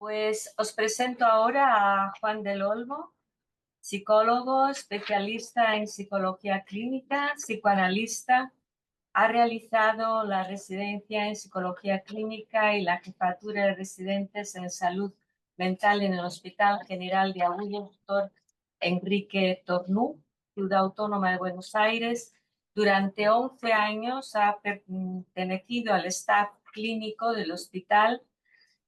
Pues os presento ahora a Juan del Olmo, psicólogo, especialista en psicología clínica, psicoanalista. Ha realizado la residencia en psicología clínica y la jefatura de residentes en salud mental en el Hospital General de Agüero, Dr. Enrique Tornú, Ciudad Autónoma de Buenos Aires. Durante 11 años ha pertenecido al staff clínico del hospital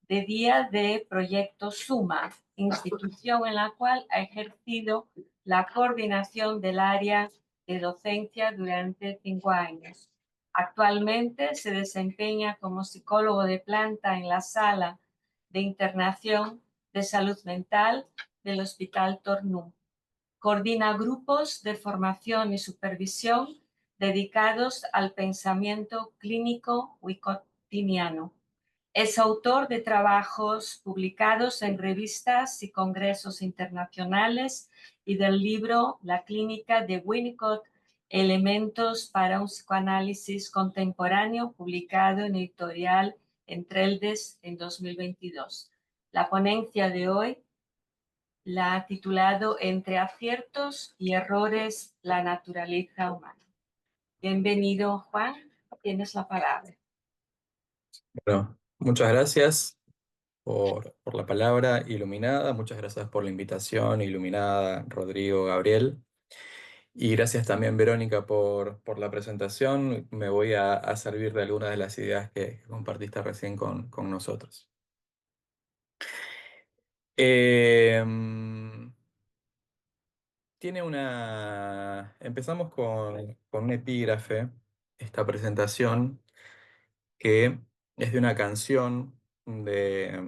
de día de Proyecto Suma, institución en la cual ha ejercido la coordinación del área de docencia durante 5 años. Actualmente se desempeña como psicólogo de planta en la sala de internación de salud mental del Hospital Tornú. Coordina grupos de formación y supervisión dedicados al pensamiento clínico wicotiniano. Es autor de trabajos publicados en revistas y congresos internacionales y del libro La clínica de Winnicott, Elementos para un psicoanálisis contemporáneo, publicado en editorial Entreldes en 2022. La ponencia de hoy la ha titulado Entre aciertos y errores, la naturaleza humana. Bienvenido, Juan. Tienes la palabra. Bueno, muchas gracias por la palabra iluminada, muchas gracias por la invitación iluminada, Rodrigo, Gabriel, y gracias también, Verónica, por la presentación. Me voy a servir de algunas de las ideas que compartiste recién con nosotros. Eh, Empezamos con un epígrafe, esta presentación, que es de una canción de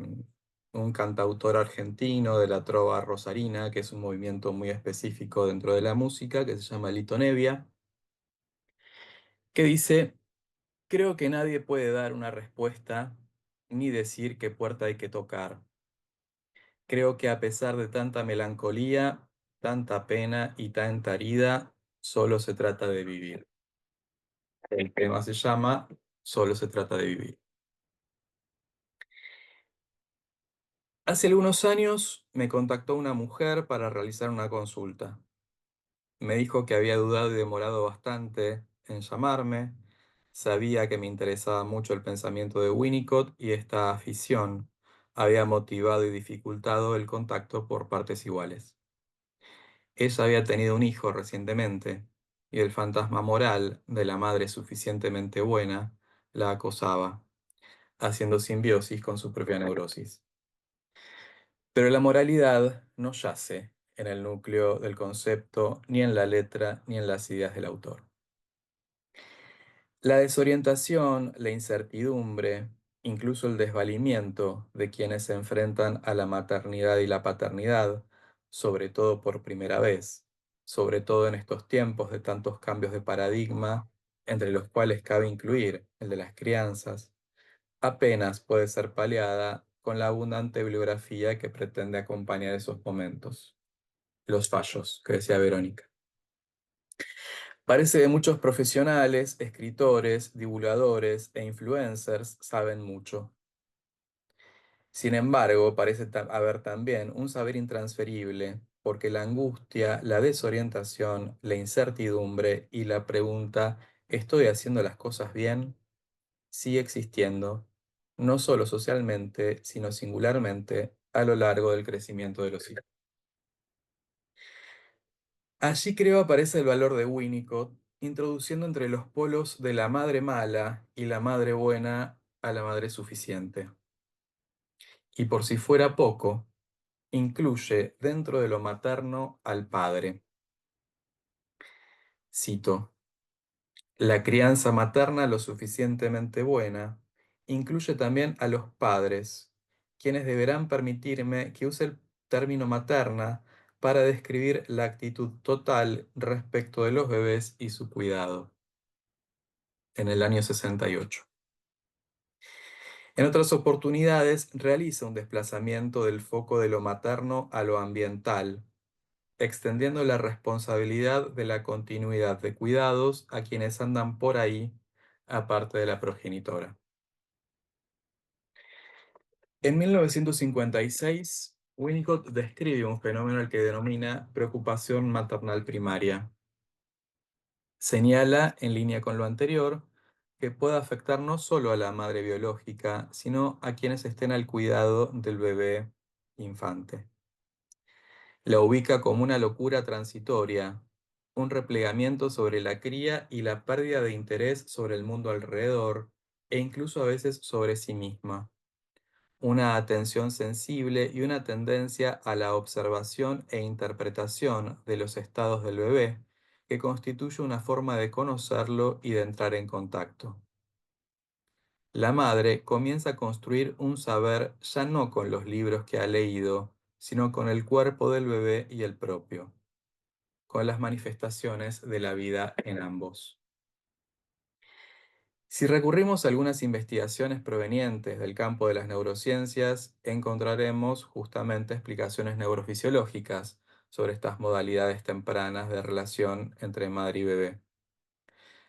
un cantautor argentino de la trova rosarina, que es un movimiento muy específico dentro de la música, que se llama Lito Nebbia, que dice: creo que nadie puede dar una respuesta ni decir qué puerta hay que tocar. Creo que a pesar de tanta melancolía, tanta pena y tanta herida, solo se trata de vivir. El tema se llama Solo se trata de vivir. Hace algunos años me contactó una mujer para realizar una consulta. Me dijo que había dudado y demorado bastante en llamarme. Sabía que me interesaba mucho el pensamiento de Winnicott y esta afición había motivado y dificultado el contacto por partes iguales. Ella había tenido un hijo recientemente y el fantasma moral de la madre suficientemente buena la acosaba, haciendo simbiosis con su propia neurosis. Pero la moralidad no yace en el núcleo del concepto, ni en la letra, ni en las ideas del autor. La desorientación, la incertidumbre, incluso el desvalimiento de quienes se enfrentan a la maternidad y la paternidad, sobre todo por primera vez, sobre todo en estos tiempos de tantos cambios de paradigma, entre los cuales cabe incluir el de las crianzas, apenas puede ser paliada con la abundante bibliografía que pretende acompañar esos momentos. Los fallos, que decía Verónica. Parece que muchos profesionales, escritores, divulgadores e influencers saben mucho. Sin embargo, parece haber también un saber intransferible, porque la angustia, la desorientación, la incertidumbre y la pregunta ¿estoy haciendo las cosas bien?, sigue existiendo, no solo socialmente, sino singularmente a lo largo del crecimiento de los hijos. Allí creo aparece el valor de Winnicott, introduciendo entre los polos de la madre mala y la madre buena a la madre suficiente. Y por si fuera poco, incluye dentro de lo materno al padre. Cito: la crianza materna lo suficientemente buena incluye también a los padres, quienes deberán permitirme que use el término materna para describir la actitud total respecto de los bebés y su cuidado, en el año 68. En otras oportunidades realiza un desplazamiento del foco de lo materno a lo ambiental, extendiendo la responsabilidad de la continuidad de cuidados a quienes andan por ahí, aparte de la progenitora. En 1956, Winnicott describe un fenómeno al que denomina preocupación maternal primaria. Señala, en línea con lo anterior, que puede afectar no solo a la madre biológica, sino a quienes estén al cuidado del bebé infante. La ubica como una locura transitoria, un replegamiento sobre la cría y la pérdida de interés sobre el mundo alrededor, e incluso a veces sobre sí misma. Una atención sensible y una tendencia a la observación e interpretación de los estados del bebé, que constituye una forma de conocerlo y de entrar en contacto. La madre comienza a construir un saber ya no con los libros que ha leído, sino con el cuerpo del bebé y el propio, con las manifestaciones de la vida en ambos. Si recurrimos a algunas investigaciones provenientes del campo de las neurociencias, encontraremos justamente explicaciones neurofisiológicas sobre estas modalidades tempranas de relación entre madre y bebé.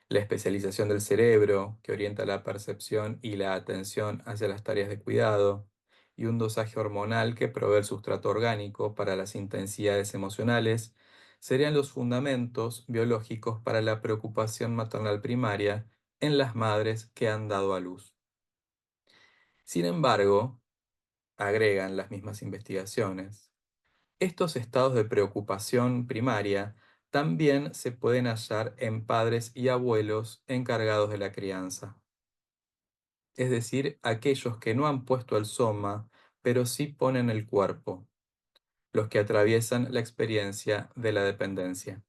La especialización del cerebro, que orienta la percepción y la atención hacia las tareas de cuidado, y un dosaje hormonal que provee el sustrato orgánico para las intensidades emocionales, serían los fundamentos biológicos para la preocupación maternal primaria en las madres que han dado a luz. Sin embargo, agregan las mismas investigaciones, estos estados de preocupación primaria también se pueden hallar en padres y abuelos encargados de la crianza, es decir, aquellos que no han puesto el soma, pero sí ponen el cuerpo, los que atraviesan la experiencia de la dependencia.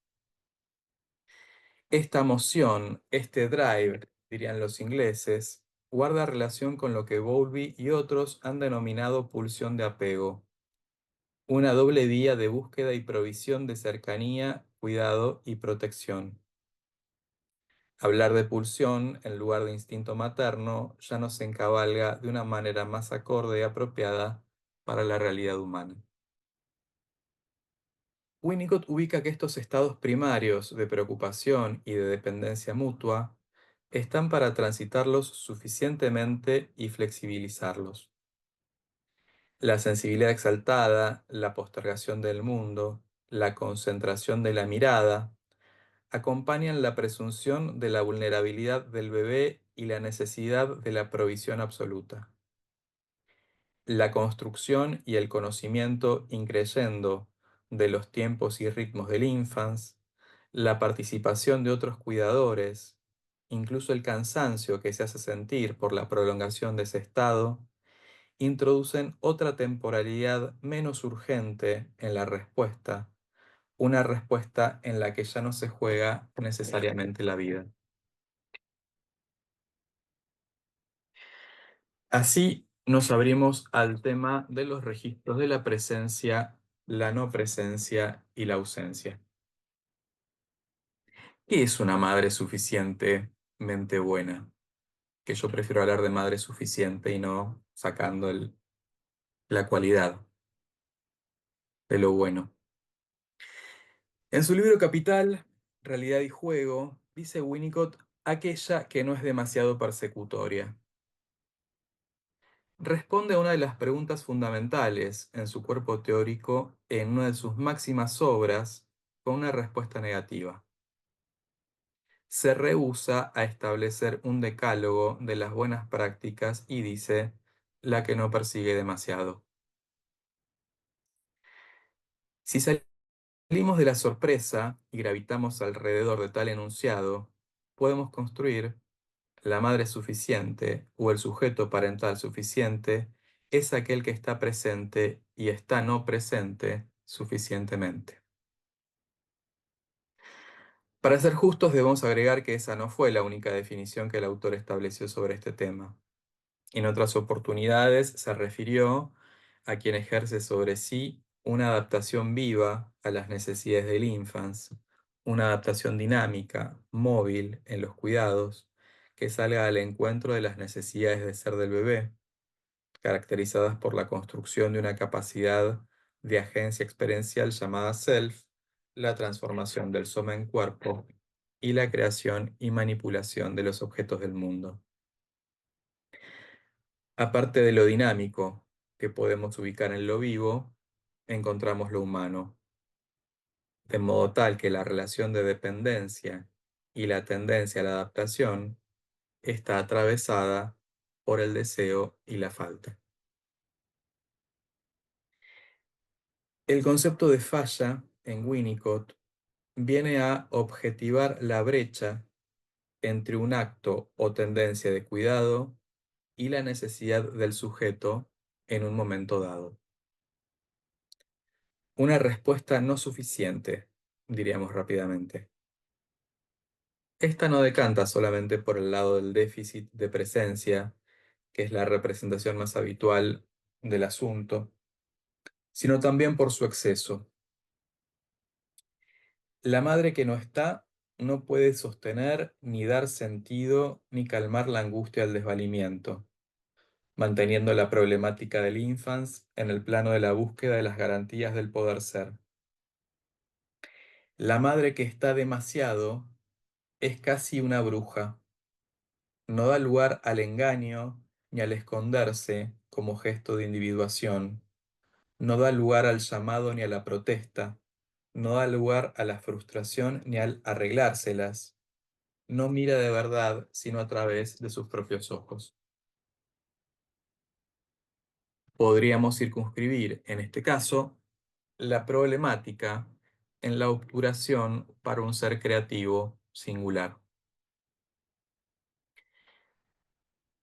Esta emoción, este drive, dirían los ingleses, guarda relación con lo que Bowlby y otros han denominado pulsión de apego, una doble vía de búsqueda y provisión de cercanía, cuidado y protección. Hablar de pulsión en lugar de instinto materno ya no se encabalga de una manera más acorde y apropiada para la realidad humana. Winnicott ubica que estos estados primarios de preocupación y de dependencia mutua están para transitarlos suficientemente y flexibilizarlos. La sensibilidad exaltada, la postergación del mundo, la concentración de la mirada, acompañan la presunción de la vulnerabilidad del bebé y la necesidad de la provisión absoluta. La construcción y el conocimiento increyendo de los tiempos y ritmos del infans, la participación de otros cuidadores, incluso el cansancio que se hace sentir por la prolongación de ese estado, introducen otra temporalidad menos urgente en la respuesta, una respuesta en la que ya no se juega necesariamente la vida. Así nos abrimos al tema de los registros de la presencia, la no presencia y la ausencia. ¿Qué es una madre suficientemente buena? Que yo prefiero hablar de madre suficiente y no sacando la cualidad de lo bueno. En su libro Capital, Realidad y Juego, dice Winnicott aquella que no es demasiado persecutoria. Responde a una de las preguntas fundamentales en su cuerpo teórico en una de sus máximas obras con una respuesta negativa. Se rehúsa a establecer un decálogo de las buenas prácticas y dice la que no persigue demasiado. Si salimos de la sorpresa y gravitamos alrededor de tal enunciado, podemos construir la madre suficiente o el sujeto parental suficiente es aquel que está presente y está no presente suficientemente. Para ser justos, debemos agregar que esa no fue la única definición que el autor estableció sobre este tema. En otras oportunidades se refirió a quien ejerce sobre sí una adaptación viva a las necesidades del infans, una adaptación dinámica, móvil en los cuidados, que salga al encuentro de las necesidades de ser del bebé, caracterizadas por la construcción de una capacidad de agencia experiencial llamada self, la transformación del soma en cuerpo y la creación y manipulación de los objetos del mundo. Aparte de lo dinámico, que podemos ubicar en lo vivo, encontramos lo humano, de modo tal que la relación de dependencia y la tendencia a la adaptación está atravesada por el deseo y la falta. El concepto de falla en Winnicott viene a objetivar la brecha entre un acto o tendencia de cuidado y la necesidad del sujeto en un momento dado. Una respuesta no suficiente, diríamos rápidamente. Esta no decanta solamente por el lado del déficit de presencia, que es la representación más habitual del asunto, sino también por su exceso. La madre que no está no puede sostener ni dar sentido ni calmar la angustia del desvalimiento, manteniendo la problemática del infans en el plano de la búsqueda de las garantías del poder ser. La madre que está demasiado es casi una bruja. No da lugar al engaño ni al esconderse como gesto de individuación. No da lugar al llamado ni a la protesta. No da lugar a la frustración ni al arreglárselas. No mira de verdad sino a través de sus propios ojos. Podríamos circunscribir, en este caso, la problemática en la obturación para un ser creativo singular.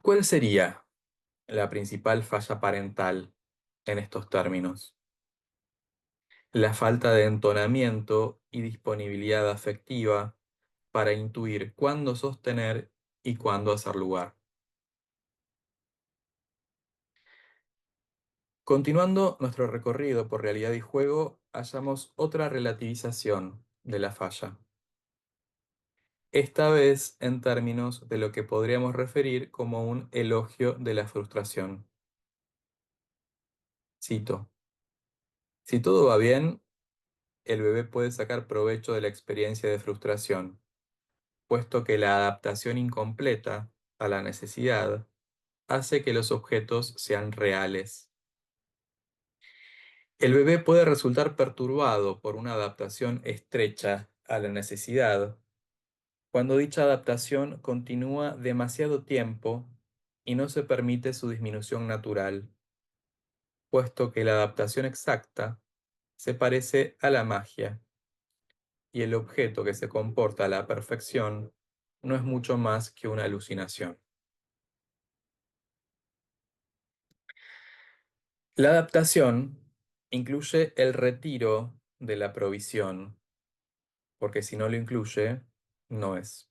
¿Cuál sería la principal falla parental en estos términos? La falta de entonamiento y disponibilidad afectiva para intuir cuándo sostener y cuándo hacer lugar. Continuando nuestro recorrido por realidad y juego, hallamos otra relativización de la falla. Esta vez en términos de lo que podríamos referir como un elogio de la frustración. Cito: si todo va bien, el bebé puede sacar provecho de la experiencia de frustración, puesto que la adaptación incompleta a la necesidad hace que los objetos sean reales. El bebé puede resultar perturbado por una adaptación estrecha a la necesidad cuando dicha adaptación continúa demasiado tiempo y no se permite su disminución natural, puesto que la adaptación exacta se parece a la magia y el objeto que se comporta a la perfección no es mucho más que una alucinación. La adaptación incluye el retiro de la provisión, porque si no lo incluye, no es.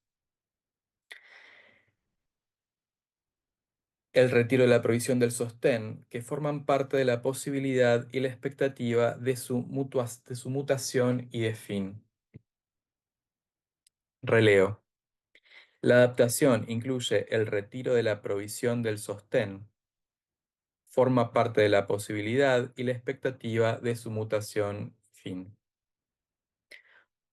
El retiro de la provisión del sostén, que forman parte de la posibilidad y la expectativa de su mutación y de fin. Releo. La adaptación incluye el retiro de la provisión del sostén, forma parte de la posibilidad y la expectativa de su mutación y fin.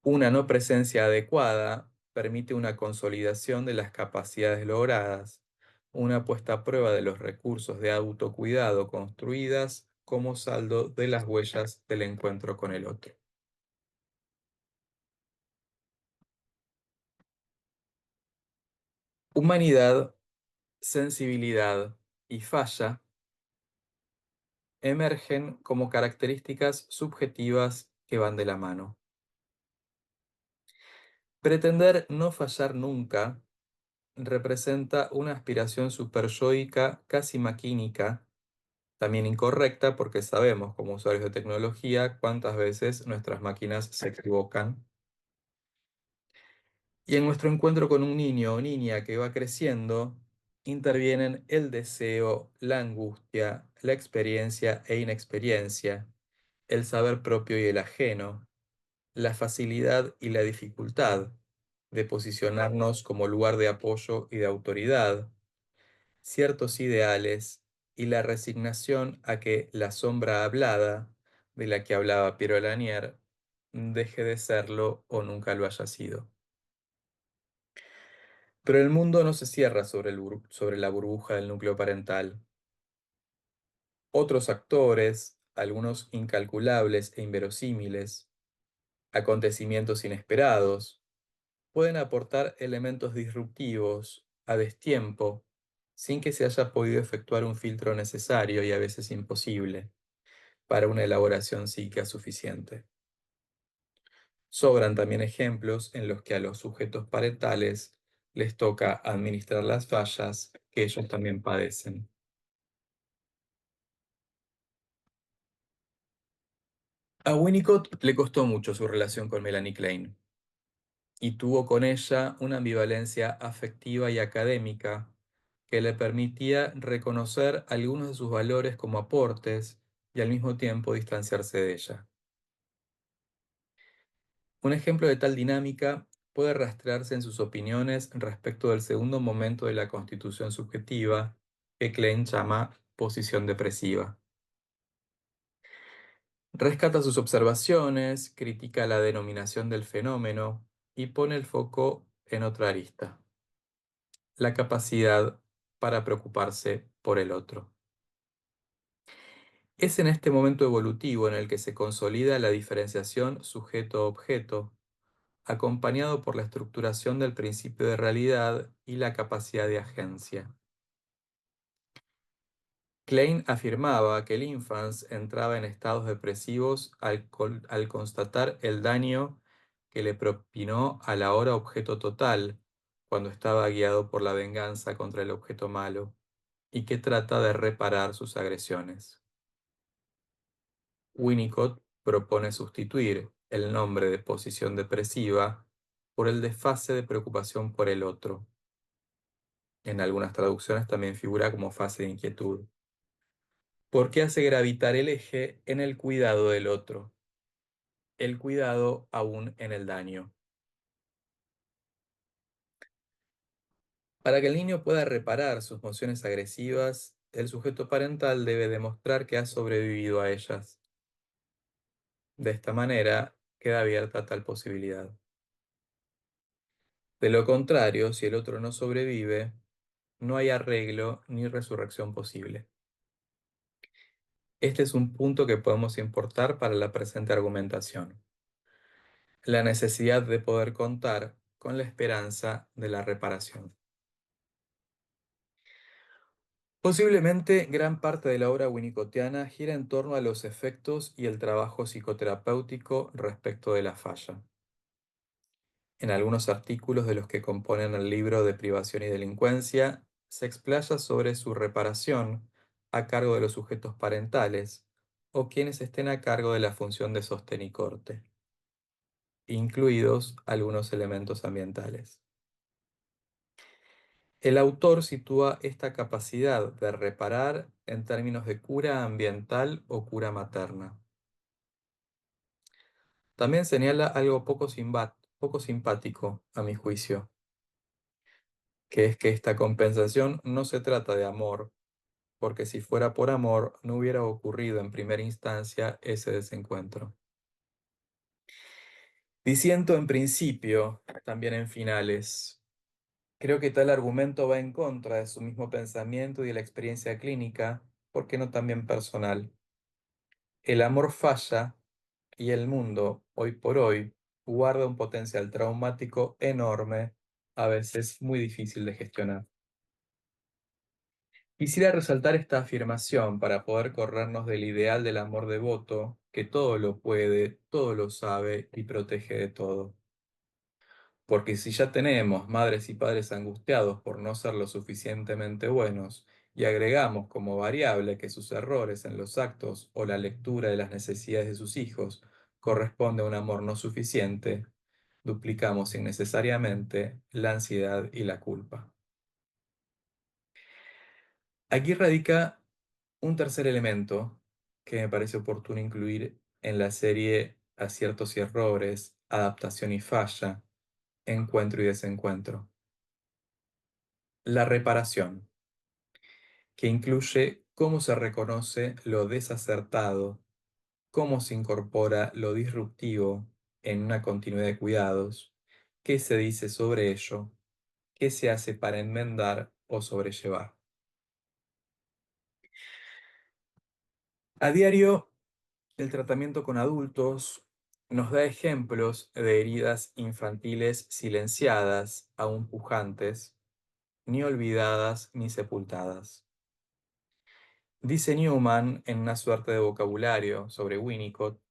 Una no presencia adecuada permite una consolidación de las capacidades logradas, una puesta a prueba de los recursos de autocuidado construidas como saldo de las huellas del encuentro con el otro. Humanidad, sensibilidad y falla emergen como características subjetivas que van de la mano. Pretender no fallar nunca representa una aspiración superyoica casi maquínica, también incorrecta porque sabemos como usuarios de tecnología cuántas veces nuestras máquinas se equivocan. Y en nuestro encuentro con un niño o niña que va creciendo, intervienen el deseo, la angustia, la experiencia e inexperiencia, el saber propio y el ajeno, la facilidad y la dificultad de posicionarnos como lugar de apoyo y de autoridad, ciertos ideales y la resignación a que la sombra hablada, de la que hablaba Piero Lanier, deje de serlo o nunca lo haya sido. Pero el mundo no se cierra sobre la burbuja del núcleo parental. Otros actores, algunos incalculables e inverosímiles, acontecimientos inesperados, pueden aportar elementos disruptivos a destiempo sin que se haya podido efectuar un filtro necesario y a veces imposible para una elaboración psíquica suficiente. Sobran también ejemplos en los que a los sujetos parentales les toca administrar las fallas que ellos también padecen. A Winnicott le costó mucho su relación con Melanie Klein y tuvo con ella una ambivalencia afectiva y académica que le permitía reconocer algunos de sus valores como aportes y al mismo tiempo distanciarse de ella. Un ejemplo de tal dinámica puede rastrearse en sus opiniones respecto del segundo momento de la constitución subjetiva, que Klein llama posición depresiva. Rescata sus observaciones, critica la denominación del fenómeno y pone el foco en otra arista: la capacidad para preocuparse por el otro. Es en este momento evolutivo en el que se consolida la diferenciación sujeto-objeto, acompañado por la estructuración del principio de realidad y la capacidad de agencia. Klein afirmaba que el infans entraba en estados depresivos al constatar el daño que le propinó al ahora objeto total cuando estaba guiado por la venganza contra el objeto malo y que trata de reparar sus agresiones. Winnicott propone sustituir el nombre de posición depresiva por el de fase de preocupación por el otro. En algunas traducciones también figura como fase de inquietud, porque hace gravitar el eje en el cuidado del otro, el cuidado aún en el daño. Para que el niño pueda reparar sus emociones agresivas, el sujeto parental debe demostrar que ha sobrevivido a ellas. De esta manera, queda abierta tal posibilidad. De lo contrario, si el otro no sobrevive, no hay arreglo ni resurrección posible. Este es un punto que podemos importar para la presente argumentación: la necesidad de poder contar con la esperanza de la reparación. Posiblemente gran parte de la obra winnicottiana gira en torno a los efectos y el trabajo psicoterapéutico respecto de la falla. En algunos artículos de los que componen el libro de Privación y Delincuencia, se explaya sobre su reparación a cargo de los sujetos parentales o quienes estén a cargo de la función de sostén y corte, incluidos algunos elementos ambientales. El autor sitúa esta capacidad de reparar en términos de cura ambiental o cura materna. También señala algo poco simpático, a mi juicio, que es que esta compensación no se trata de amor, porque si fuera por amor no hubiera ocurrido en primera instancia ese desencuentro. Diciendo en principio, también en finales. Creo que tal argumento va en contra de su mismo pensamiento y de la experiencia clínica, porque no también personal. El amor falla y el mundo, hoy por hoy, guarda un potencial traumático enorme, a veces muy difícil de gestionar. Quisiera resaltar esta afirmación para poder corrernos del ideal del amor devoto, que todo lo puede, todo lo sabe y protege de todo. Porque si ya tenemos madres y padres angustiados por no ser lo suficientemente buenos, y agregamos como variable que sus errores en los actos o la lectura de las necesidades de sus hijos corresponde a un amor no suficiente, duplicamos innecesariamente la ansiedad y la culpa. Aquí radica un tercer elemento que me parece oportuno incluir en la serie Aciertos y Errores, Adaptación y Falla, Encuentro y Desencuentro: la reparación, que incluye cómo se reconoce lo desacertado, cómo se incorpora lo disruptivo en una continuidad de cuidados, qué se dice sobre ello, qué se hace para enmendar o sobrellevar. A diario, el tratamiento con adultos nos da ejemplos de heridas infantiles silenciadas, aún pujantes, ni olvidadas ni sepultadas. Dice Newman en una suerte de vocabulario sobre Winnicott: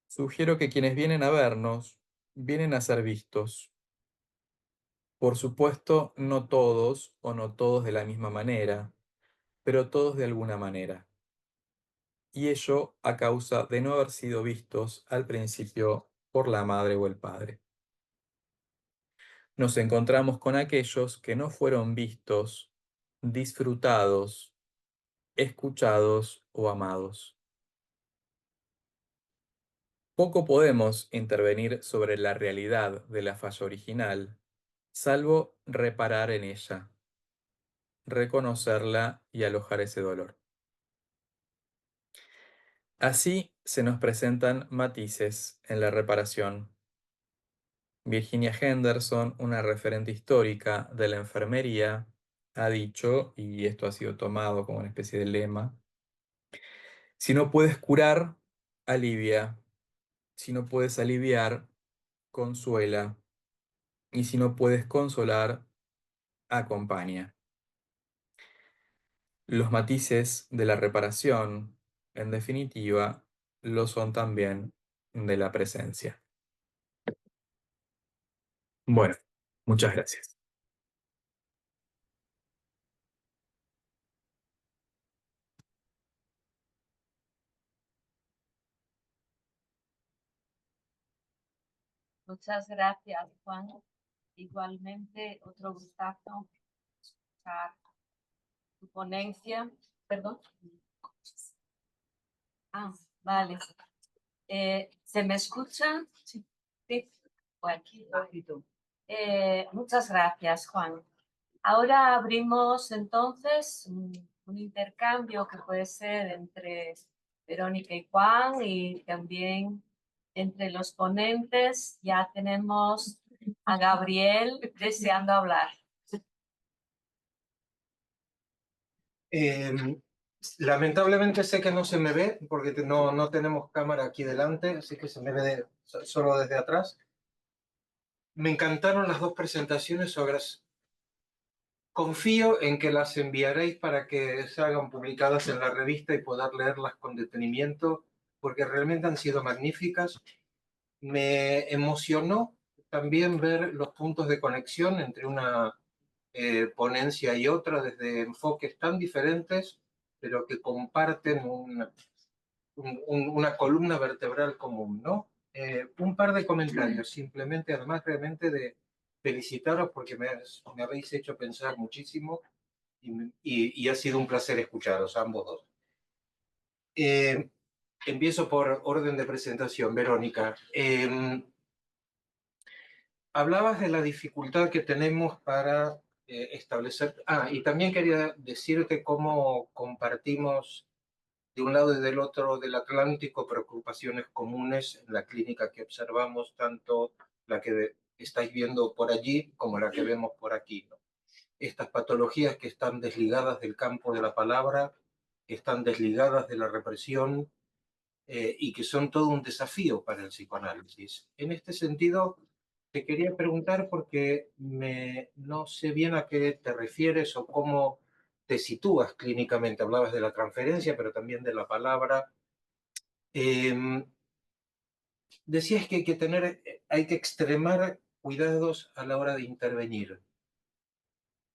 sugiero que quienes vienen a vernos, vienen a ser vistos. Por supuesto, no todos o no todos de la misma manera, pero todos de alguna manera. Y ello a causa de no haber sido vistos al principio por la madre o el padre. Nos encontramos con aquellos que no fueron vistos, disfrutados, escuchados o amados. Poco podemos intervenir sobre la realidad de la falla original, salvo reparar en ella, reconocerla y alojar ese dolor. Así se nos presentan matices en la reparación. Virginia Henderson, una referente histórica de la enfermería, ha dicho, y esto ha sido tomado como una especie de lema: si no puedes curar, alivia. Si no puedes aliviar, consuela. Y si no puedes consolar, acompaña. Los matices de la reparación, en definitiva, lo son también de la presencia. Bueno, muchas gracias. Muchas gracias, Juan. Igualmente, otro gustazo escuchar tu ponencia. Perdón. Ah, vale. ¿Se me escucha? Sí. Sí. Bueno, muchas gracias, Juan. Ahora abrimos entonces un intercambio que puede ser entre Verónica y Juan y también entre los ponentes. Ya tenemos a Gabriel deseando hablar. Lamentablemente sé que no se me ve porque no tenemos cámara aquí delante, así que se me ve solo desde atrás. Me encantaron las dos presentaciones, confío en que las enviaréis para que se hagan publicadas en la revista y poder leerlas con detenimiento, porque realmente han sido magníficas. Me emocionó también ver los puntos de conexión entre una ponencia y otra desde enfoques tan diferentes, pero que comparten una columna vertebral común, ¿no? Un par de comentarios, simplemente, además realmente de felicitaros porque me habéis hecho pensar muchísimo y ha sido un placer escucharos, ambos dos. Empiezo por orden de presentación, Verónica. Hablabas de la dificultad que tenemos para establecer... y también quería decirte cómo compartimos de un lado y del otro del Atlántico preocupaciones comunes en la clínica que observamos, tanto la que estáis viendo por allí como la que vemos por aquí, ¿no? Estas patologías que están desligadas del campo de la palabra, que están desligadas de la represión y que son todo un desafío para el psicoanálisis. En este sentido, te quería preguntar porque no sé bien a qué te refieres o cómo te sitúas clínicamente. Hablabas de la transferencia, pero también de la palabra. Decías que hay que extremar cuidados a la hora de intervenir,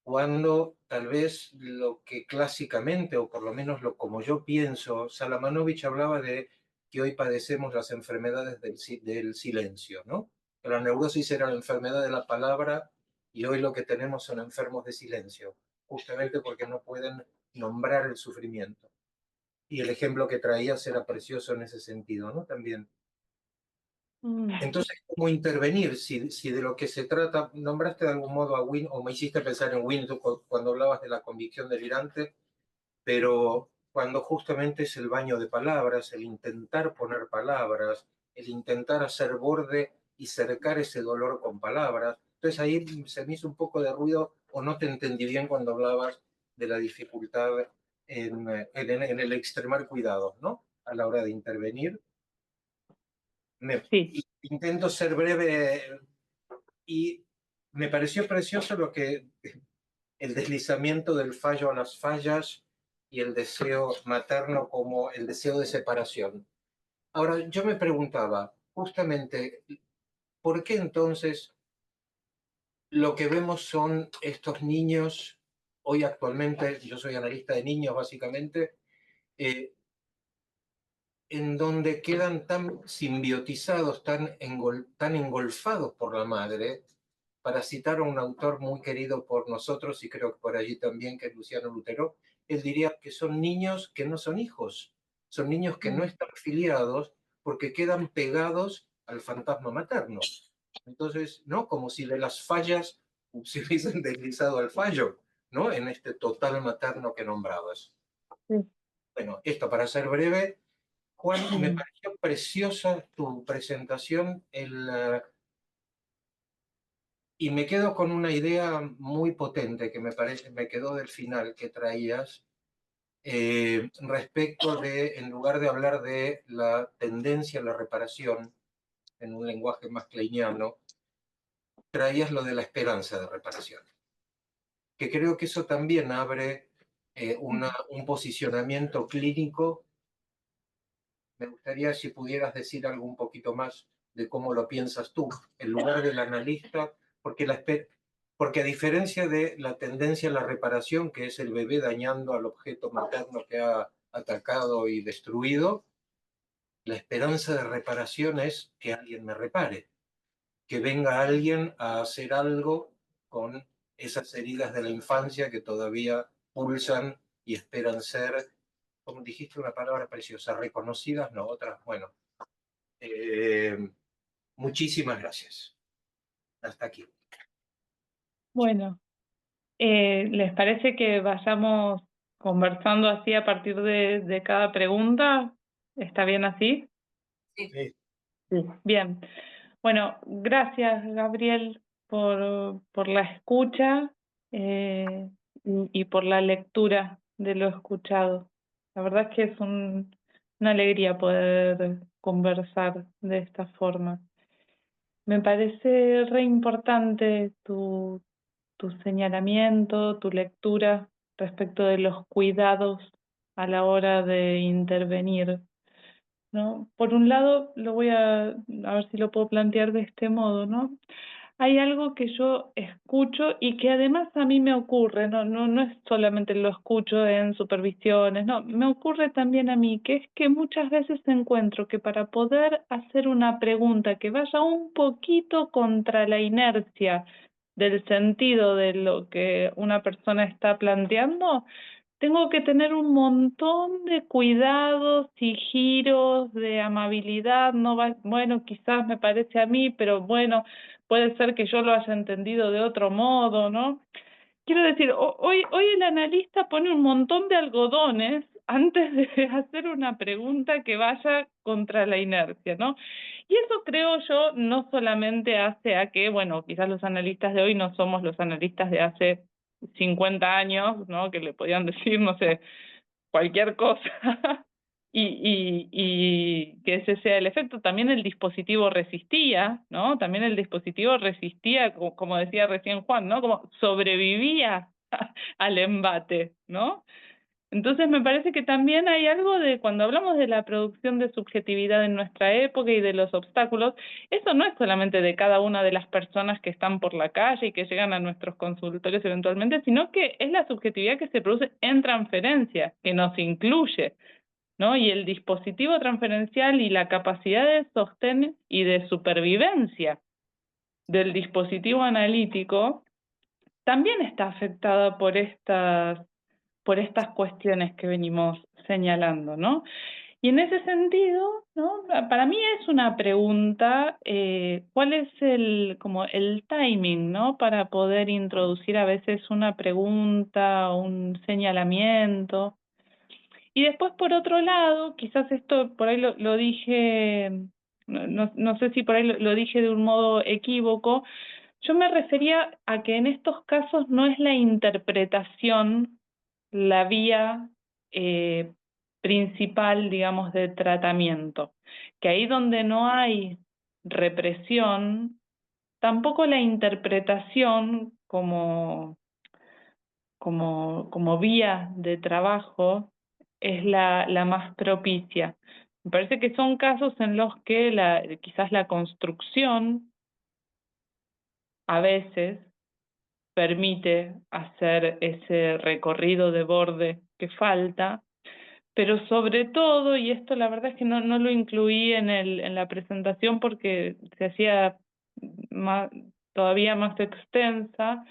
cuando tal vez lo que clásicamente, o por lo menos como yo pienso, Salamanovich hablaba de que hoy padecemos las enfermedades del silencio, ¿no? Que la neurosis era la enfermedad de la palabra y hoy lo que tenemos son enfermos de silencio, justamente porque no pueden nombrar el sufrimiento. Y el ejemplo que traías era precioso en ese sentido, ¿no? También. Entonces, ¿cómo intervenir? Si de lo que se trata, nombraste de algún modo a Win, o me hiciste pensar en Winnicott cuando hablabas de la convicción delirante, pero cuando justamente es el baño de palabras, el intentar poner palabras, el intentar hacer borde y cercar ese dolor con palabras. Entonces ahí se me hizo un poco de ruido o no te entendí bien cuando hablabas de la dificultad en el extremar cuidado, ¿no? A la hora de intervenir. Sí. Intento ser breve y me pareció precioso el deslizamiento del fallo a las fallas y el deseo materno como el deseo de separación. Ahora, yo me preguntaba, justamente, ¿por qué entonces lo que vemos son estos niños, hoy actualmente, yo soy analista de niños básicamente, en donde quedan tan simbiotizados, tan engolfados por la madre? Para citar a un autor muy querido por nosotros, y creo que por allí también, que es Luciano Lutero, él diría que son niños que no son hijos, son niños que no están filiados porque quedan pegados al fantasma materno. Entonces, ¿no? Como si de las fallas se hubiesen deslizado al fallo, ¿no? En este total materno que nombrabas. Sí. Bueno, esto para ser breve. Juan, me pareció preciosa tu presentación, y me quedo con una idea muy potente que me quedó del final que traías, respecto de, en lugar de hablar de la tendencia a la reparación en un lenguaje más kleiniano, traías lo de la esperanza de reparación, que creo que eso también abre un posicionamiento clínico. Me gustaría si pudieras decir algo un poquito más de cómo lo piensas tú, en lugar del analista, porque a diferencia de la tendencia a la reparación, que es el bebé dañando al objeto materno que ha atacado y destruido, la esperanza de reparación es que alguien me repare, que venga alguien a hacer algo con esas heridas de la infancia que todavía pulsan y esperan ser, como dijiste una palabra preciosa, reconocidas, no otras. Bueno, muchísimas gracias. Hasta aquí. Bueno, ¿les parece que vayamos conversando así a partir de cada pregunta? ¿Está bien así? Sí. Sí. Bien. Bueno, gracias, Gabriel, por la escucha y por la lectura de lo escuchado. La verdad es que es una alegría poder conversar de esta forma. Me parece re importante tu señalamiento, tu lectura respecto de los cuidados a la hora de intervenir, ¿no? Por un lado, lo voy a ver si lo puedo plantear de este modo, ¿no? Hay algo que yo escucho y que además a mí me ocurre, no es solamente lo escucho en supervisiones, no, me ocurre también a mí, que es que muchas veces encuentro que para poder hacer una pregunta que vaya un poquito contra la inercia del sentido de lo que una persona está planteando, tengo que tener un montón de cuidados y giros de amabilidad, no va, bueno, quizás me parece a mí, pero bueno, puede ser que yo lo haya entendido de otro modo, ¿no? Quiero decir, hoy el analista pone un montón de algodones antes de hacer una pregunta que vaya contra la inercia, ¿no? Y eso creo yo no solamente hace a que, bueno, quizás los analistas de hoy no somos los analistas de hace 50 años, ¿no? Que le podían decir, no sé, cualquier cosa y que ese sea el efecto. También el dispositivo resistía, ¿no? También el dispositivo resistía, como decía recién Juan, ¿no? Como sobrevivía al embate, ¿no? Entonces me parece que también hay algo de cuando hablamos de la producción de subjetividad en nuestra época y de los obstáculos, eso no es solamente de cada una de las personas que están por la calle y que llegan a nuestros consultorios eventualmente, sino que es la subjetividad que se produce en transferencia, que nos incluye, ¿no? Y el dispositivo transferencial y la capacidad de sostén y de supervivencia del dispositivo analítico también está afectada por estas cuestiones que venimos señalando, ¿no? Y en ese sentido, ¿no? Para mí es una pregunta, ¿cuál es como el timing, ¿no? Para poder introducir a veces una pregunta, un señalamiento. Y después, por otro lado, quizás esto por ahí lo dije, no sé si por ahí lo dije de un modo equívoco, yo me refería a que en estos casos no es la interpretación la vía principal, digamos, de tratamiento. Que ahí donde no hay represión, tampoco la interpretación como vía de trabajo es la más propicia. Me parece que son casos en los que quizás la construcción a veces permite hacer ese recorrido de borde que falta, pero sobre todo, y esto la verdad es que no lo incluí en la presentación porque se hacía todavía más extensa,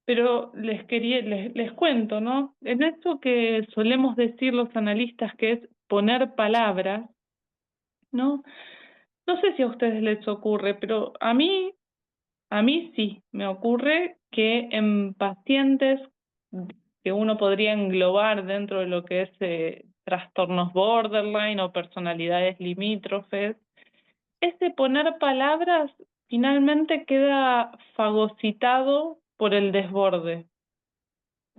pero les cuento, ¿no? En esto que solemos decir los analistas que es poner palabras, ¿no? No sé si a ustedes les ocurre, pero a mí sí me ocurre que en pacientes que uno podría englobar dentro de lo que es trastornos borderline o personalidades limítrofes, ese poner palabras finalmente queda fagocitado por el desborde,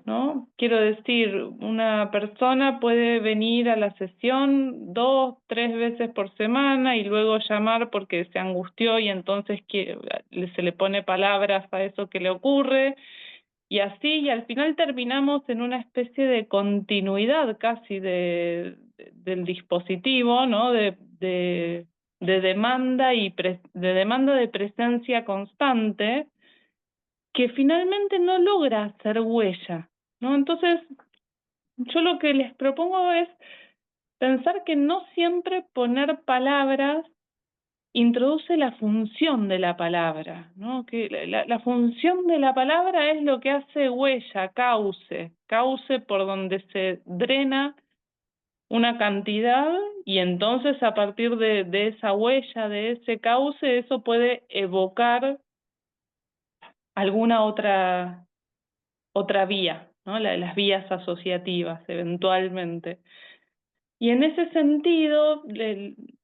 ¿no? Quiero decir, una persona puede venir a la sesión 2, 3 veces por semana y luego llamar porque se angustió y entonces se le pone palabras a eso que le ocurre, y así, y al final terminamos en una especie de continuidad casi del dispositivo, ¿no? De demanda de demanda de presencia constante, que finalmente no logra hacer huella, ¿no? Entonces, yo lo que les propongo es pensar que no siempre poner palabras introduce la función de la palabra, ¿no? Que la función de la palabra es lo que hace huella, cauce por donde se drena una cantidad, y entonces a partir de esa huella, de ese cauce, eso puede evocar alguna otra vía, ¿no? Las vías asociativas, eventualmente. Y en ese sentido,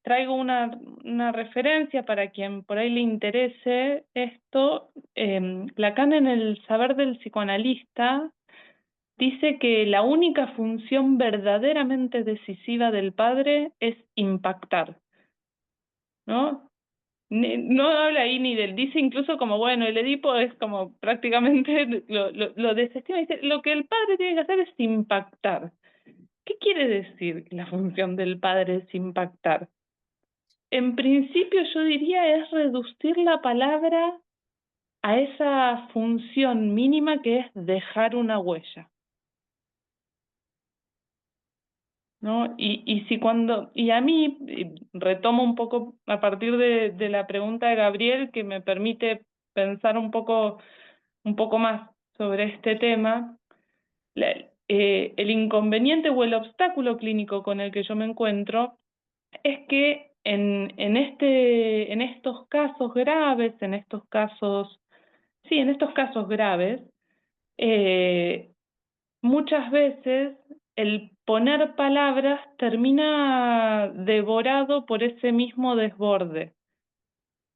traigo una referencia para quien por ahí le interese esto. Lacan, en El saber del psicoanalista, dice que la única función verdaderamente decisiva del padre es impactar, ¿no? No habla ahí ni del, dice incluso como, bueno, el Edipo es como prácticamente lo desestima, dice, lo que el padre tiene que hacer es impactar. ¿Qué quiere decir que la función del padre es impactar? En principio yo diría es reducir la palabra a esa función mínima que es dejar una huella, ¿no? Y a mí, retomo un poco a partir de la pregunta de Gabriel, que me permite pensar un poco más sobre este tema, el inconveniente o el obstáculo clínico con el que yo me encuentro es que en estos casos graves, en estos casos graves, muchas veces el poner palabras termina devorado por ese mismo desborde,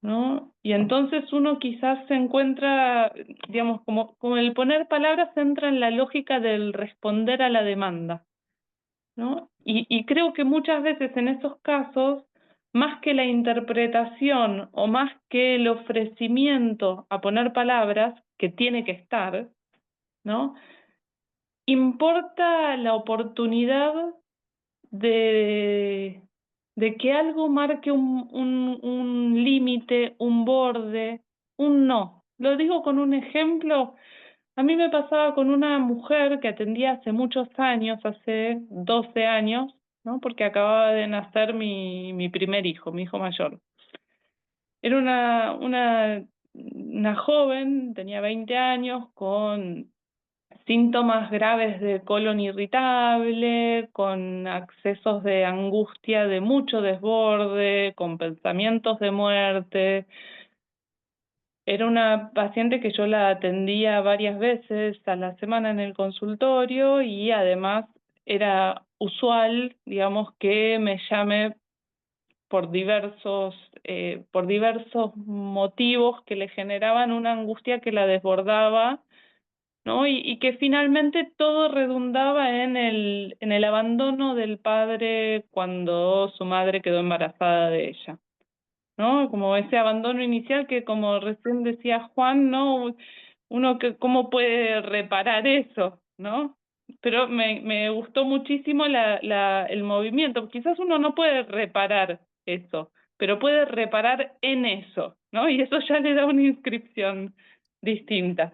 ¿no? Y entonces uno quizás se encuentra, digamos, como el poner palabras entra en la lógica del responder a la demanda, ¿no? Y creo que muchas veces en esos casos, más que la interpretación o más que el ofrecimiento a poner palabras, que tiene que estar, ¿no? Importa la oportunidad de, de que algo marque un límite, un borde, un no. Lo digo con un ejemplo. A mí me pasaba con una mujer que atendía hace muchos años, hace 12 años, ¿no? Porque acababa de nacer mi primer hijo, mi hijo mayor. Era una joven, tenía 20 años, con síntomas graves de colon irritable, con accesos de angustia de mucho desborde, con pensamientos de muerte. Era una paciente que yo la atendía varias veces a la semana en el consultorio, y además era usual, digamos, que me llame por diversos motivos que le generaban una angustia que la desbordaba ¿no? Y que finalmente todo redundaba en el abandono del padre cuando su madre quedó embarazada de ella, ¿no? Como ese abandono inicial que, como recién decía Juan, ¿no? Uno que cómo puede reparar eso, ¿no? Pero me gustó muchísimo el movimiento. Quizás uno no puede reparar eso, pero puede reparar en eso, ¿no? Y eso ya le da una inscripción distinta.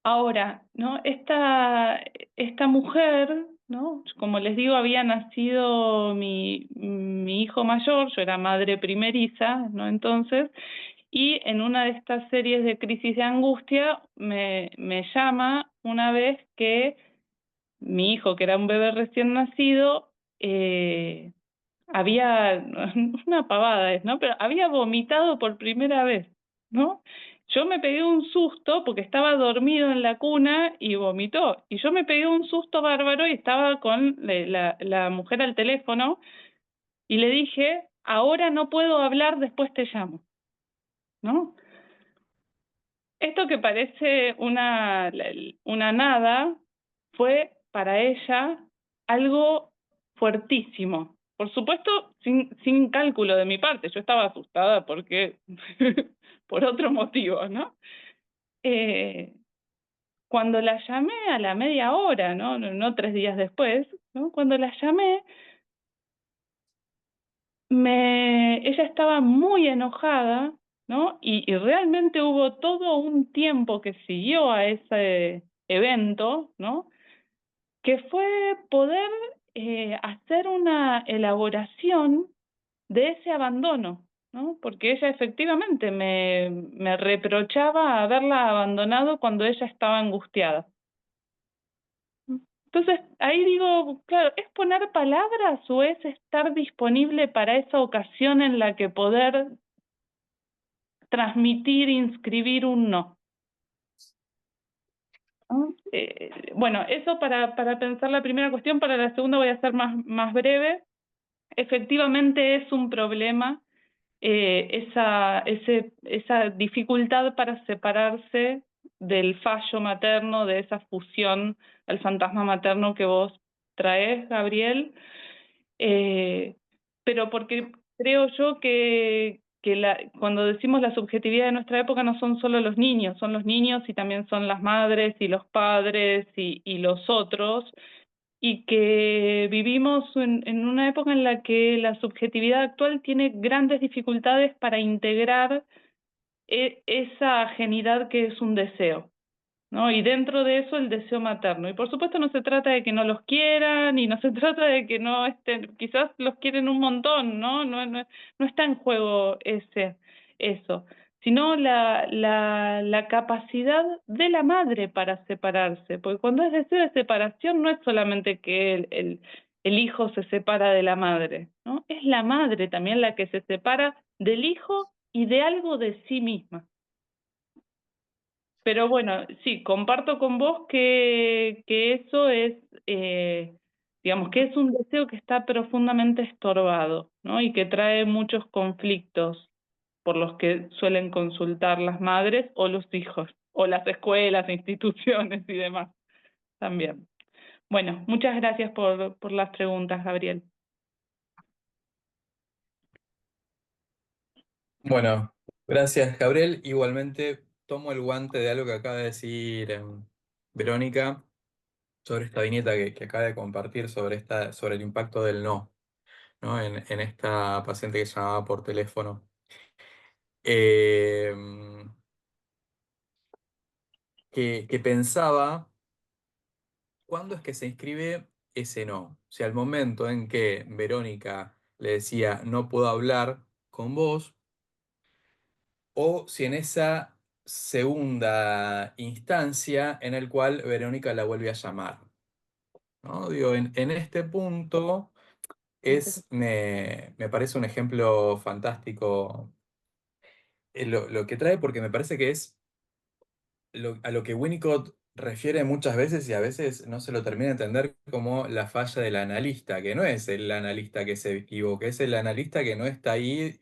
Ahora, ¿no? Esta mujer, ¿no? Como les digo, había nacido mi hijo mayor, yo era madre primeriza, ¿no? Entonces, y en una de estas series de crisis de angustia me llama una vez que mi hijo, que era un bebé recién nacido, había, una pavada es, ¿no? Pero había vomitado por primera vez, ¿no? Yo me pegué un susto porque estaba dormido en la cuna y vomitó. Y yo me pegué un susto bárbaro y estaba con la mujer al teléfono y le dije, ahora no puedo hablar, después te llamo, ¿no? Esto que parece una nada fue para ella algo fuertísimo. Por supuesto, sin cálculo de mi parte. Yo estaba asustada porque por otro motivo, ¿no? Eh, Cuando la llamé a la media hora, no 3 días después, ¿no? Cuando la llamé, ella estaba muy enojada, ¿no? Y realmente hubo todo un tiempo que siguió a ese evento, ¿no? Que fue poder hacer una elaboración de ese abandono, ¿no? Porque ella efectivamente me reprochaba haberla abandonado cuando ella estaba angustiada. Entonces, ahí digo, claro, ¿es poner palabras o es estar disponible para esa ocasión en la que poder transmitir, inscribir un no? ¿No? Bueno, eso para pensar la primera cuestión. Para la segunda voy a ser más breve. Efectivamente es un problema esa dificultad para separarse del fallo materno, de esa fusión al fantasma materno que vos traes, Gabriel, pero porque creo yo que cuando decimos la subjetividad de nuestra época no son solo los niños, son los niños y también son las madres y los padres y los otros, y que vivimos en una época en la que la subjetividad actual tiene grandes dificultades para integrar esa ajenidad que es un deseo, ¿no? Y dentro de eso el deseo materno. Y por supuesto no se trata de que no los quieran y no se trata de que no estén, quizás los quieren un montón, ¿no? No está en juego eso, sino la capacidad de la madre para separarse, porque cuando es deseo de separación no es solamente que el hijo se separa de la madre, ¿no? Es la madre también la que se separa del hijo y de algo de sí misma. Pero bueno, sí, comparto con vos que eso es, digamos, que es un deseo que está profundamente estorbado, ¿no? Y que trae muchos conflictos por los que suelen consultar las madres o los hijos, o las escuelas, instituciones y demás también. Bueno, muchas gracias por las preguntas, Gabriel. Bueno, gracias, Gabriel. Igualmente tomo el guante de algo que acaba de decir Verónica sobre esta viñeta que acaba de compartir sobre el impacto del no, ¿no? En esta paciente que llamaba por teléfono. Eh, que pensaba, ¿cuándo es que se inscribe ese no? O sea, el momento en que Verónica le decía, no puedo hablar con vos, o si en esa segunda instancia en el cual Verónica la vuelve a llamar, ¿no? Digo, en este punto me parece un ejemplo fantástico lo que trae, porque me parece que es a lo que Winnicott refiere muchas veces y a veces no se lo termina de entender como la falla del analista, que no es el analista que se equivoca, es el analista que no está ahí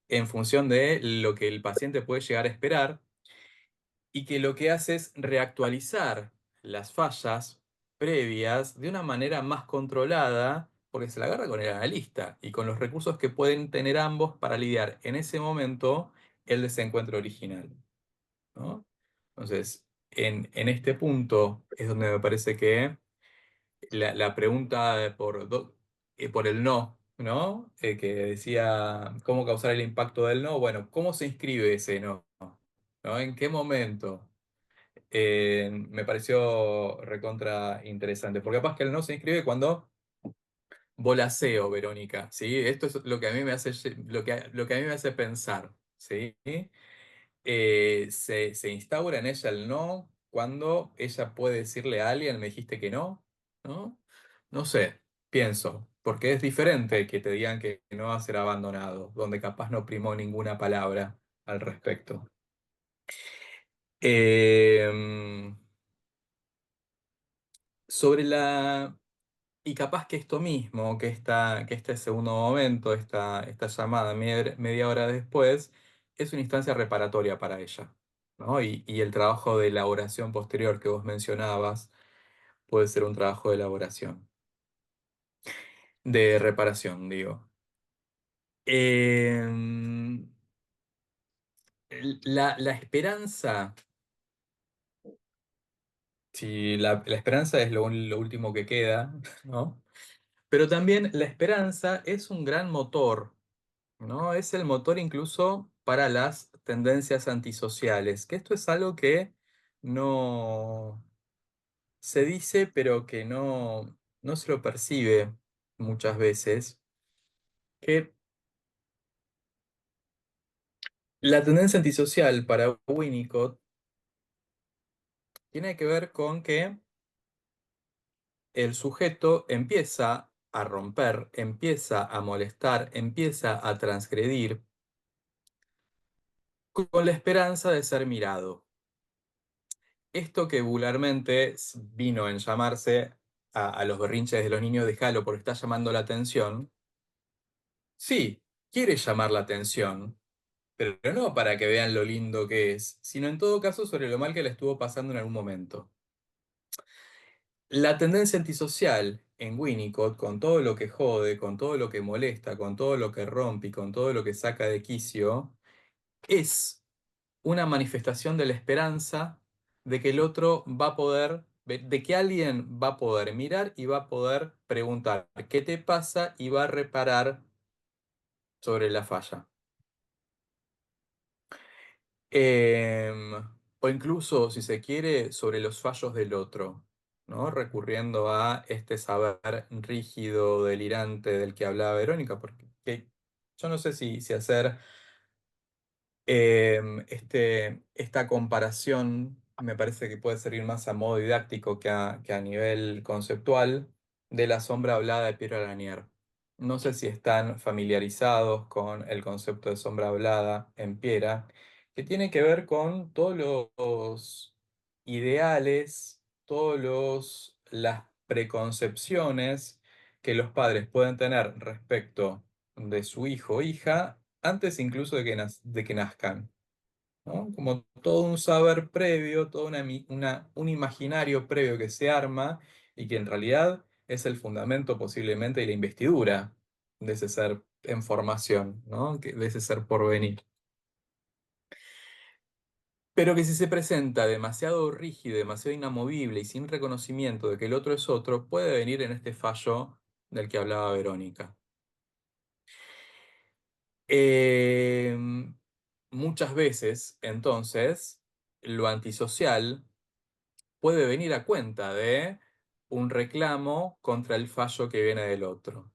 en función de lo que el paciente puede llegar a esperar. y que lo que hace es reactualizar las fallas previas de una manera más controlada, porque se la agarra con el analista y con los recursos que pueden tener ambos para lidiar en ese momento el desencuentro original, ¿no? Entonces, en este punto es donde me parece que la pregunta por el no, ¿no? Que decía, ¿cómo causar el impacto del no? Bueno, ¿cómo se inscribe ese no? ¿No? ¿En qué momento? Me pareció recontra interesante, porque capaz que el no se inscribe cuando volaseo, Verónica, ¿sí? Esto es lo que a mí me hace, lo que a mí me hace pensar, ¿sí? Se instaura en ella el no cuando ella puede decirle a alguien, me dijiste que no, ¿no? No sé, pienso, porque es diferente que te digan que no va a ser abandonado, donde capaz no primó ninguna palabra al respecto. Eh, sobre la... Y capaz que esto mismo, que este segundo momento, esta llamada media hora después, es una instancia reparatoria para ella, ¿no? Y el trabajo de elaboración posterior que vos mencionabas puede ser un trabajo de elaboración, de reparación, digo. Em, la esperanza, si la esperanza es lo último que queda, ¿no? Pero también la esperanza es un gran motor, ¿no? Es el motor incluso para las tendencias antisociales, que esto es algo que no se dice, pero que no se lo percibe muchas veces, que la tendencia antisocial para Winnicott tiene que ver con que el sujeto empieza a romper, empieza a molestar, empieza a transgredir con la esperanza de ser mirado. Esto que vulgarmente vino en llamarse a los berrinches de los niños de Halo porque está llamando la atención, sí, quiere llamar la atención, pero no para que vean lo lindo que es, sino en todo caso sobre lo mal que le estuvo pasando en algún momento. La tendencia antisocial en Winnicott, con todo lo que jode, con todo lo que molesta, con todo lo que rompe y con todo lo que saca de quicio, es una manifestación de la esperanza de que el otro va a poder, de que alguien va a poder mirar y va a poder preguntar qué te pasa y va a reparar sobre la falla. Em, o incluso, si se quiere, sobre los fallos del otro, ¿no? Recurriendo a este saber rígido, delirante del que hablaba Verónica, porque yo no sé si hacer esta comparación me parece que puede servir más a modo didáctico que a nivel conceptual de la sombra hablada de Piero Lanier. No sé si están familiarizados con el concepto de sombra hablada en Piera, que tiene que ver con todos los ideales, las preconcepciones que los padres pueden tener respecto de su hijo o hija antes incluso de que nazcan, ¿no? Como todo un saber previo, todo un imaginario previo que se arma y que en realidad es el fundamento posiblemente de la investidura de ese ser en formación, ¿no? De ese ser por venir. Pero que si se presenta demasiado rígido, demasiado inamovible y sin reconocimiento de que el otro es otro, puede venir en este fallo del que hablaba Verónica. Muchas veces, entonces, lo antisocial puede venir a cuenta de un reclamo contra el fallo que viene del otro,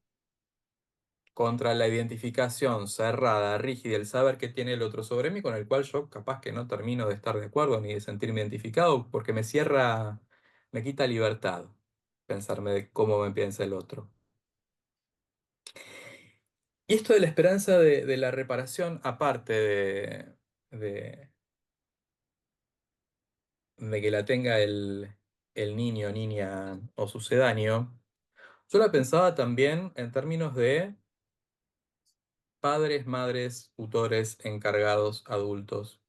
contra la identificación cerrada, rígida, el saber que tiene el otro sobre mí, con el cual yo capaz que no termino de estar de acuerdo ni de sentirme identificado, porque me cierra, me quita libertad pensarme de cómo me piensa el otro. Y esto de la esperanza de la reparación, aparte de, de que la tenga el niño, niña o sucedáneo, yo la pensaba también en términos de padres, madres, tutores, encargados, adultos.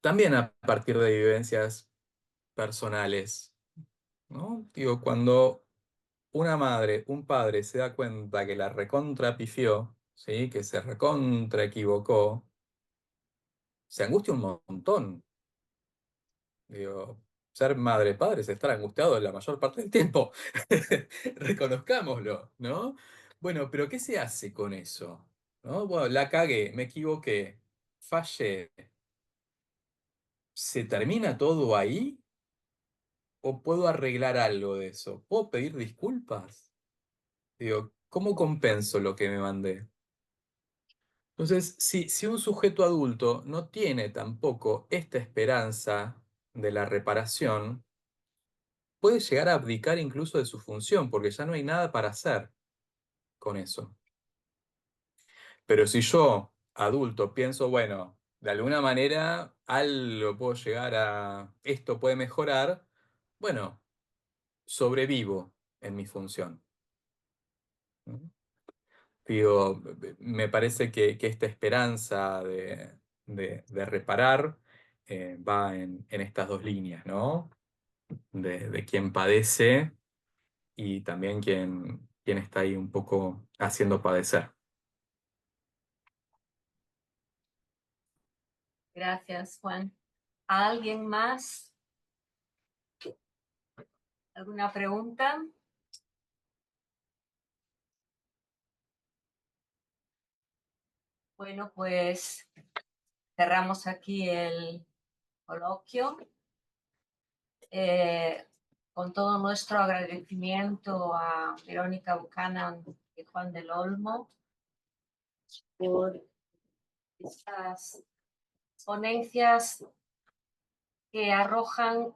también a partir de vivencias personales, ¿no? Digo, cuando una madre, un padre se da cuenta que la recontra pifió, ¿sí? Que se recontra equivocó, se angustia un montón. Digo, ser madre, padre es estar angustiado la mayor parte del tiempo. Reconozcámoslo, ¿no? Bueno, pero ¿qué se hace con eso? ¿No? Bueno, la cagué, me equivoqué, fallé. ¿Se termina todo ahí? ¿O puedo arreglar algo de eso? ¿Puedo pedir disculpas? Digo, ¿cómo compenso lo que me mandé? Entonces, si un sujeto adulto no tiene tampoco esta esperanza de la reparación, puede llegar a abdicar incluso de su función, porque ya no hay nada para hacer con eso. Pero si yo, adulto, pienso, bueno, de alguna manera algo puedo llegar a, esto puede mejorar, bueno, sobrevivo en mi función. ¿Mm? Digo, me parece que esta esperanza de reparar va en estas dos líneas, ¿no? De quien padece y también quien está ahí un poco haciendo padecer. Gracias, Juan. ¿A alguien más? ¿Alguna pregunta? Bueno, pues cerramos aquí el coloquio. Con todo nuestro agradecimiento a Verónica Buchanan y Juan del Olmo por estas ponencias que arrojan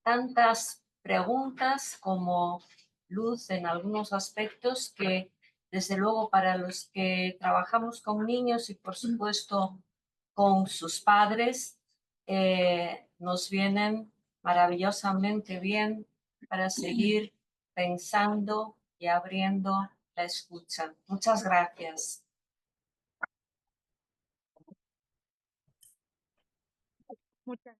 tantas preguntas como luz en algunos aspectos que, desde luego, para los que trabajamos con niños y, por supuesto, con sus padres, nos vienen maravillosamente bien para seguir pensando y abriendo la escucha. Muchas gracias. Muchas